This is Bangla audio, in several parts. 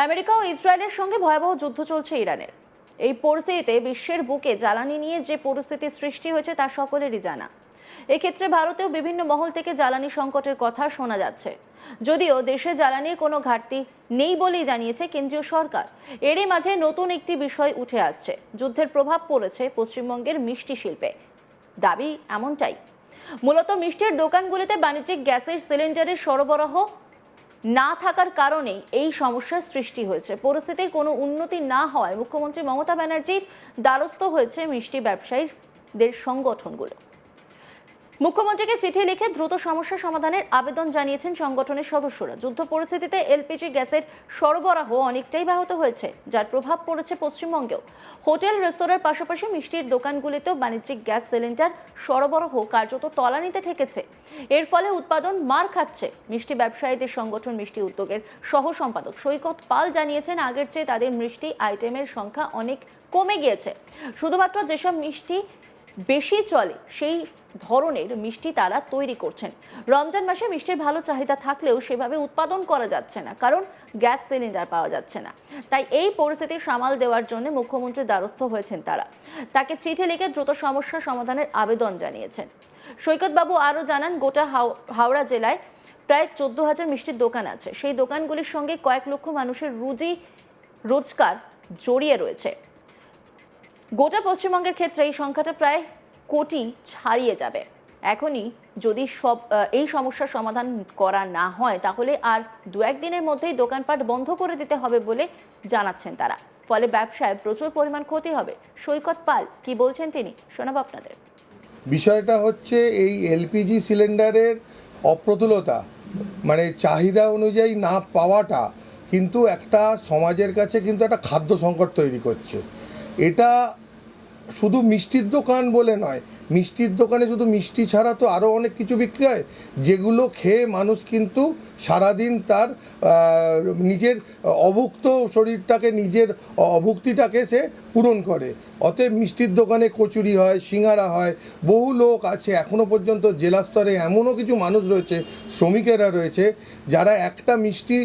আমেরিকা ও ইসরায়েলের সঙ্গে ভয়াবহ যুদ্ধ চলছে ইরানের। এই পরিস্থিতিতে বিশ্বের বুকে জ্বালানি নিয়ে যে পরিস্থিতি সৃষ্টি হয়েছে তা সকলেরই জানা। এক্ষেত্রে ভারতেও বিভিন্ন মহল থেকে জ্বালানি সংকটের কথা শোনা যাচ্ছে, যদিও দেশে জ্বালানির কোনো ঘাটতি নেই বলেই জানিয়েছে কেন্দ্রীয় সরকার। এরই মাঝে নতুন একটি বিষয় উঠে আসছে, যুদ্ধের প্রভাব পড়েছে পশ্চিমবঙ্গের মিষ্টি শিল্পে। দাবি এমনটাই, মূলত মিষ্টির দোকানগুলিতে বাণিজ্যিক গ্যাসের সিলিন্ডারের সরবরাহ না থাকার কারণেই এই সমস্যার সৃষ্টি হয়েছে। পরিস্থিতির কোনো উন্নতি না হওয়ায় মুখ্যমন্ত্রী মমতা ব্যানার্জির দ্বারস্থ হয়েছে মিষ্টি ব্যবসায়ীদের সংগঠনগুলো। মুখ্যমন্ত্রীকে চিঠি লিখে দ্রুত সমস্যা সমাধানের আবেদন জানিয়েছেন সংগঠনের সদস্যরা। যুদ্ধ পরিস্থিতিতে এলপিজি গ্যাসের সরবরাহ অনেকটাই ব্যাহত হয়েছে, যার প্রভাব পড়েছে পশ্চিমবঙ্গেও। হোটেল রেস্তোরাঁর পাশাপাশি মিষ্টির দোকানগুলিতেও বাণিজ্যিক গ্যাস সিলিন্ডার সরবরাহ কার্যত তলানিতে ঠেকেছে। এর ফলে উৎপাদন মার খাচ্ছে। মিষ্টি ব্যবসায়ীদের সংগঠন মিষ্টি উদ্যোগের সহ সম্পাদক সৈকত পাল জানিয়েছেন, আগের চেয়ে তাদের মিষ্টি আইটেমের সংখ্যা অনেক কমে গিয়েছে। শুধুমাত্র যেসব মিষ্টি বেশি চলে সেই ধরনের মিষ্টি তারা তৈরি করছেন। রমজান মাসে মিষ্টির ভালো চাহিদা থাকলেও সেভাবে উৎপাদন করা যাচ্ছে না, কারণ গ্যাস সিলিন্ডার পাওয়া যাচ্ছে না। তাই এই পরিস্থিতি সামাল দেওয়ার জন্য মুখ্যমন্ত্রীর দ্বারস্থ হয়েছেন তারা। তাকে চিঠি লিখে দ্রুত সমস্যা সমাধানের আবেদন জানিয়েছেন। সৈকত বাবু আরও জানান, গোটা হাওড়া জেলায় প্রায় 14,000 মিষ্টির দোকান আছে। সেই দোকানগুলির সঙ্গে কয়েক লক্ষ মানুষের রুজি রোজগার জড়িয়ে রয়েছে। গোটা পশ্চিমবঙ্গের ক্ষেত্রে এই সংখ্যাটা প্রায় কোটি ছাড়িয়ে যাবে। এখনই যদি এই সমস্যার সমাধান করা না হয়, তাহলে আর দু একদিনের মধ্যেই দোকানপাট বন্ধ করে দিতে হবে বলে জানাচ্ছেন তারা। ফলে ব্যবসায় প্রচুর পরিমাণ ক্ষতি হবে। সৈকত পাল কি বলছেন তিনি শোনাব আপনাদের। বিষয়টা হচ্ছে এই এলপিজি সিলিন্ডারের অপ্রতুলতা, মানে চাহিদা অনুযায়ী না পাওয়াটা কিন্তু একটা সমাজের কাছে কিন্তু একটা খাদ্য সংকট তৈরি করছে। এটা শুধু মিষ্টির দোকান বলে নয়, মিষ্টির দোকানে শুধু মিষ্টি ছাড়া তো আরও অনেক কিছু বিক্রি হয়, যেগুলো খেয়ে মানুষ কিন্তু সারাদিন তার নিজের অভুক্ত শরীরটাকে, নিজের অভুক্তিটাকে সে পূরণ করে। অতএব মিষ্টির দোকানে কচুরি হয়, সিঙ্গারা হয়, বহু লোক আছে এখনও পর্যন্ত জেলা স্তরে এমনও কিছু মানুষ রয়েছে, শ্রমিকেরা রয়েছে, যারা একটা মিষ্টি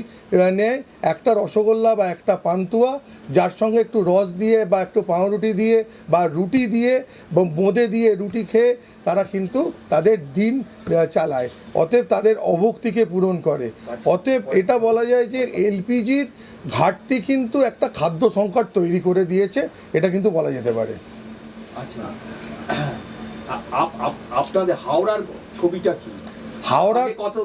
নেয়, একটা রসগোল্লা বা একটা পান্তুয়া, যার সঙ্গে একটু রস দিয়ে বা একটু পাউরুটি দিয়ে বা রুটি দিয়ে বা বোঁদে দিয়ে রুটি খেয়ে তারা কিন্তু তাদের দিন চালায়। অতএব তাদের অভুক্তিকে পূরণ করে। অতএব এটা বলা যায় যে এলপিজির ঘাটতি কিন্তু একটা খাদ্য সংকট তৈরি করে দিয়েছে, এটা কিন্তু বলা যেতে পারে। আচ্ছা, আপনাদের হাওড়ার ছবিটা কি? হাওড়া কত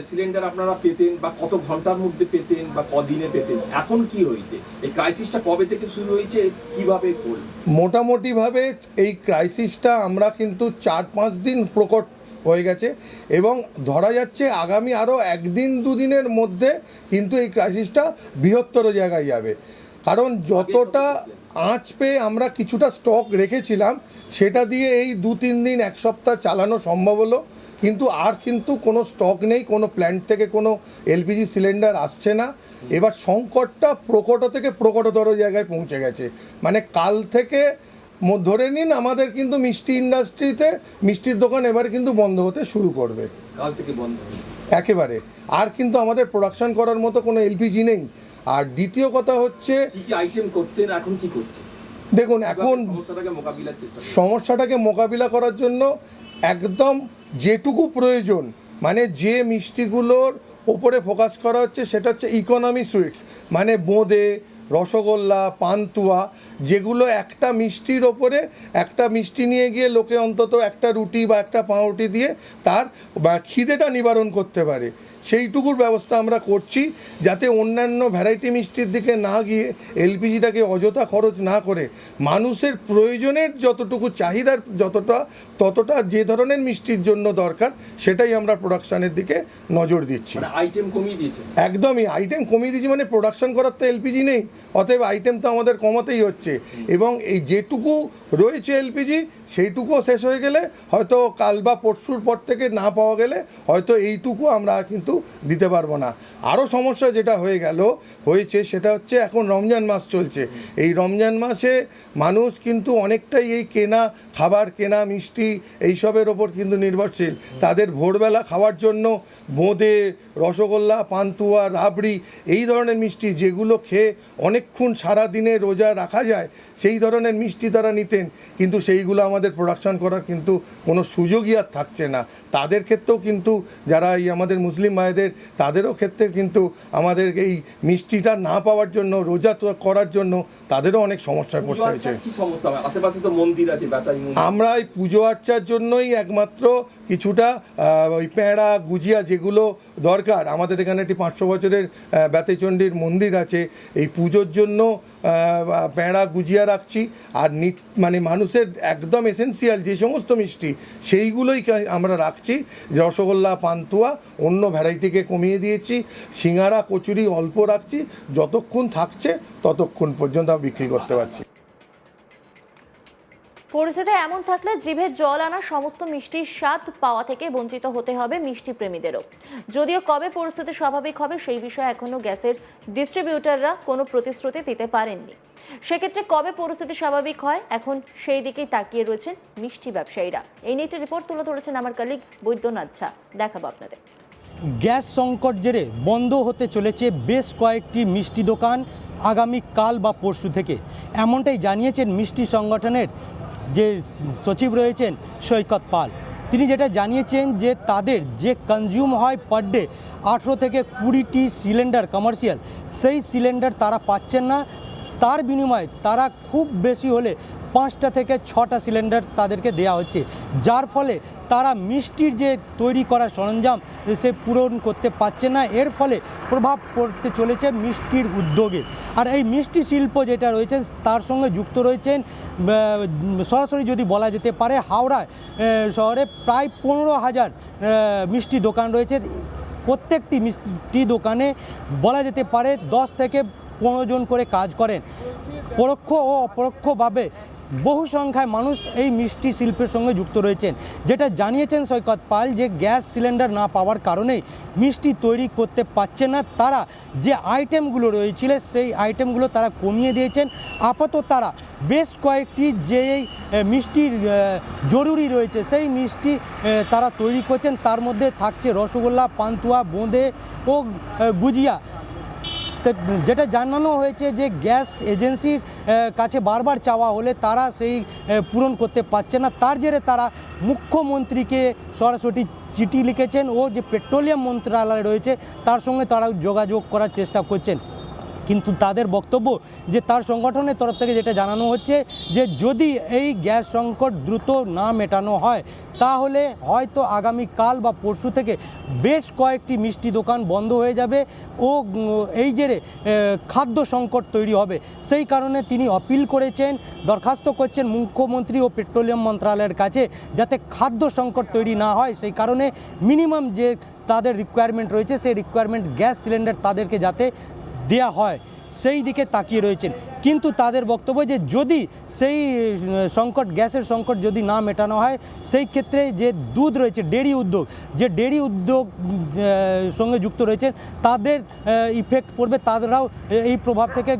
সিলিন্ডার আপনারা পেতেন বা কত ঘন্টার মধ্যে পেতেন বা কদিনে পেতেন? এখন কি হয়েছে? এই ক্রাইসিসটা কবে থেকে শুরু হয়েছে, কিভাবে করল? মোটামুটিভাবে এই ক্রাইসিসটা আমরা কিন্তু 4-5 দিন প্রকট হয়ে গেছে এবং ধরা যাচ্ছে আগামী আরও 1-2 দিনের মধ্যে কিন্তু এই ক্রাইসিসটা বৃহত্তর জায়গায় যাবে। কারণ যতটা আঁচ পেয়ে আমরা কিছুটা স্টক রেখেছিলাম, সেটা দিয়ে এই 2-3 দিন 1 সপ্তাহ চালানো সম্ভব হলো, কিন্তু আর কিন্তু কোনো স্টক নেই, কোনো প্ল্যান্ট থেকে কোনো এলপিজি সিলিন্ডার আসছে না। এবার সংকটটা প্রকট থেকে প্রকটতর জায়গায় পৌঁছে গেছে। মানে কাল থেকে ধরে নিন আমাদের কিন্তু মিষ্টি ইন্ডাস্ট্রিতে মিষ্টির দোকান এবার কিন্তু বন্ধ হতে শুরু করবে। কাল থেকে বন্ধ একেবারে আর কিন্তু আমাদের প্রোডাকশন করার মতো কোনো এলপিজি নেই। আর দ্বিতীয় কথা হচ্ছে, কি আইটেম করতেন, এখন কি করছেন? দেখুন এখন সমস্যাটাকে মোকাবিলা করার জন্য একদম যেটুকু প্রয়োজন, মানে যে মিষ্টিগুলোর ওপরে ফোকাস করা হচ্ছে সেটা হচ্ছে ইকোনমি সুইটস, মানে বোঁদে, রসগোল্লা, পান্তুয়া, যেগুলো একটা মিষ্টির ওপরে একটা মিষ্টি নিয়ে গিয়ে লোকে অন্তত একটা রুটি বা একটা পাউরুটি দিয়ে তার খিদেটা নিবারণ করতে পারে, সেইটুকুর ব্যবস্থা আমরা করছি, যাতে অন্যান্য ভ্যারাইটি মিষ্টির দিকে না গিয়ে এলপিজিটাকে অযথা খরচ না করে মানুষের প্রয়োজনের যতটুকু চাহিদার ততটা যে ধরনের মিষ্টির জন্য দরকার সেটাই আমরা প্রোডাকশানের দিকে নজর দিচ্ছি। আইটেম কমিয়ে দিয়েছে? একদমই আইটেম কমিয়ে দিয়েছি, মানে প্রোডাকশন করার তো এলপিজি নেই, অতএব আইটেম তো আমাদের কমাতেই হচ্ছে। এবং এই যেটুকু রয়েছে এলপিজি সেইটুকুও শেষ হয়ে গেলে হয়তো কাল বা পরশুর পর থেকে না পাওয়া গেলে হয়তো এইটুকু আমরা কিন্তু কিন্তু দিতে পারবো না। আরও সমস্যা যেটা হয়েছে সেটা হচ্ছে এখন রমজান মাস চলছে। এই রমজান মাসে মানুষ কিন্তু অনেকটাই এই খাবার কেনা মিষ্টি এইসবের ওপর কিন্তু নির্ভরশীল। তাদের ভোরবেলা খাওয়ার জন্য বোঁদে, রসগোল্লা, পান্তুয়া, রাবড়ি এই ধরনের মিষ্টি যেগুলো খেয়ে অনেকক্ষণ সারাদিনে রোজা রাখা যায়, সেই ধরনের মিষ্টি তারা নিতেন, কিন্তু সেইগুলো আমাদের প্রোডাকশন করার কিন্তু কোনো সুযোগই আর থাকছে না। তাদের ক্ষেত্রেও কিন্তু যারা এই আমাদের মুসলিম ভাইদের, তাদেরও ক্ষেত্রে কিন্তু আমাদের এই মিষ্টিটা না পাওয়ার জন্য, রোজা করার জন্য তাদেরও অনেক সমস্যায় পড়তে হয়েছে। কি সমস্যা হয়? আশেপাশে তো মন্দির আছে, বেতাই মন্দির। আমরা এই পুজো আর্চার জন্যই একমাত্র কিছুটা ওই প্যাঁড়া গুজিয়া যেগুলো দরকার, আমাদের এখানে একটি 500 বছরের বেতাইচণ্ডীর মন্দির আছে, এই পুজোর জন্য প্যাঁড়া গুজিয়া রাখছি। আর মানে মানুষের একদম এসেন্সিয়াল যে সমস্ত মিষ্টি সেইগুলোই আমরা রাখছি। রসগোল্লা, পান্তুয়া অন্য ভ্যারাইটিকে কমিয়ে দিয়েছি, সিঙ্গারা, কচুরি অল্প রাখছি, যতক্ষণ থাকছে ততক্ষণ পর্যন্ত আমরা বিক্রি করতে পারছি। পরিস্থিতি এমন থাকলে জিভে জল আনা সমস্ত মিষ্টির স্বাদ পাওয়া থেকে বঞ্চিত হতে হবে মিষ্টি প্রেমীদেরও। যদিও কবে পরিস্থিতি স্বাভাবিক হবে সেই বিষয়ে এখনো গ্যাসের ডিস্ট্রিবিউটররা কোনো প্রতিশ্রুতি দিতে পারেননি। সেক্ষেত্রে কবে পরিস্থিতি স্বাভাবিক হয় এখন সেই দিকেই তাকিয়ে রয়েছেন মিষ্টি ব্যবসায়ীরা। এই নিয়ে একটি রিপোর্ট তুলে ধরেছেন আমার কলিগ বৈদ্যনাথ ঝা, দেখাবো আপনাদের। গ্যাস সংকট জেরে বন্ধ হতে চলেছে বেশ কয়েকটি মিষ্টি দোকান আগামী কাল বা পরশু থেকে, এমনটাই জানিয়েছেন মিষ্টি সংগঠনের যে সচিব রয়েছেন সৈকত পাল। তিনি যেটা জানিয়েছেন যে তাদের যে কনজিউম হয় পার ডে 18 থেকে 20টি সিলিন্ডার কমার্শিয়াল, সেই সিলিন্ডার তারা পাচ্ছেন না। তার বিনিময়ে তারা খুব বেশি হলে 5টা থেকে 6টা সিলিন্ডার তাদেরকে দেওয়া হচ্ছে, যার ফলে তারা মিষ্টির যে তৈরি করার সরঞ্জাম সে পূরণ করতে পারছে না। এর ফলে প্রভাব পড়তে চলেছে মিষ্টির উদ্যোগে। আর এই মিষ্টি শিল্প যেটা রয়েছে তার সঙ্গে যুক্ত রয়েছেন সরাসরি যদি বলা যেতে পারে হাওড়া শহরে প্রায় 15,000 মিষ্টি দোকান রয়েছে। প্রত্যেকটি মিষ্টি দোকানে বলা যেতে পারে 10 থেকে 15 জন করে কাজ করেন। পরোক্ষ ও অপরোক্ষভাবে বহু সংখ্যায় মানুষ এই মিষ্টি শিল্পের সঙ্গে যুক্ত রয়েছেন। যেটা জানিয়েছেন সৈকত পাল যে গ্যাস সিলিন্ডার না পাওয়ার কারণেই মিষ্টি তৈরি করতে পারছে না। তারা যে আইটেমগুলো রয়েছিল সেই আইটেমগুলো তারা কমিয়ে দিয়েছেন। আপাতত তারা বেশ কয়েকটি যে মিষ্টির জরুরি রয়েছে সেই মিষ্টি তারা তৈরি করছেন। তার মধ্যে থাকছে রসগোল্লা, পান্তুয়া, বোঁদে ও গুজিয়া। যেটা জানানো হয়েছে যে গ্যাস এজেন্সির কাছে বারবার চাওয়া হলে তারা সেই পূরণ করতে পারছে না। তার জেরে তারা মুখ্যমন্ত্রীকে সরাসরি চিঠি লিখেছেন ও যে পেট্রোলিয়াম মন্ত্রণালয় রয়েছে তার সঙ্গে তারা যোগাযোগ করার চেষ্টা করছেন। কিন্তু তাদের বক্তব্য যে তার সংগঠনের তরফ থেকে যেটা জানানো হচ্ছে যে যদি এই গ্যাস সংকট দ্রুত না মেটানো হয় তাহলে হয়তো আগামী কাল বা পরশু থেকে বেশ কয়েকটি মিষ্টি দোকান বন্ধ হয়ে যাবে ও এই জেরে খাদ্য সংকট তৈরি হবে। সেই কারণে তিনি আপিল করেছেন, দরখাস্ত করছেন মুখ্যমন্ত্রী ও পেট্রোলিয়াম মন্ত্রণালয়ের কাছে যাতে খাদ্য সংকট তৈরি না হয়। সেই কারণে মিনিমাম যে তাদের রিকোয়ারমেন্ট রয়েছে সেই রিকোয়ারমেন্ট গ্যাস সিলিন্ডার তাদেরকে যাতে দেয়া হয় সেই দিকে তাকিয়ে রয়েছেন। কিন্তু তাদের বক্তব্য যে যদি সেই সংকট, গ্যাসের সংকট যদি না মেটানো হয় সেই ক্ষেত্রে যে দুধ রয়েছে, ডেয়ারি উদ্যোগ, যে ডেয়ারি উদ্যোগ সঙ্গে যুক্ত রয়েছে তাদের ইফেক্ট পড়বে, তারাও এই প্রভাব থেকে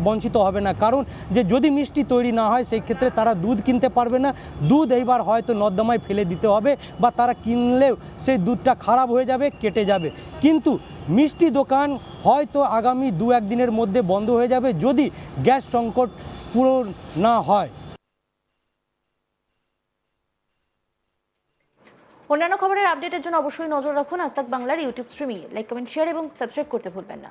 বঞ্চিত হবে না। কারণ যে যদি মিষ্টি তৈরি না হয় সেই ক্ষেত্রে তারা দুধ কিনতে পারবে না। দুধ এইবার হয়তো নর্দমায় ফেলে দিতে হবে বা তারা কিনলেও সেই দুধটা খারাপ হয়ে যাবে, কেটে যাবে। কিন্তু মিষ্টি দোকান হয়তো আগামী 2-1 দিনের মধ্যে বন্ধ হয়ে যাবে যদি গ্যাস সংকট পূরণ না হয়। অন্যান্য খবরের আপডেটের জন্য অবশ্যই নজর রাখুন আজ তাক বাংলার YouTube streaming. Like, comment, share এবং সাবস্ক্রাইব করতে ভুলবেন না।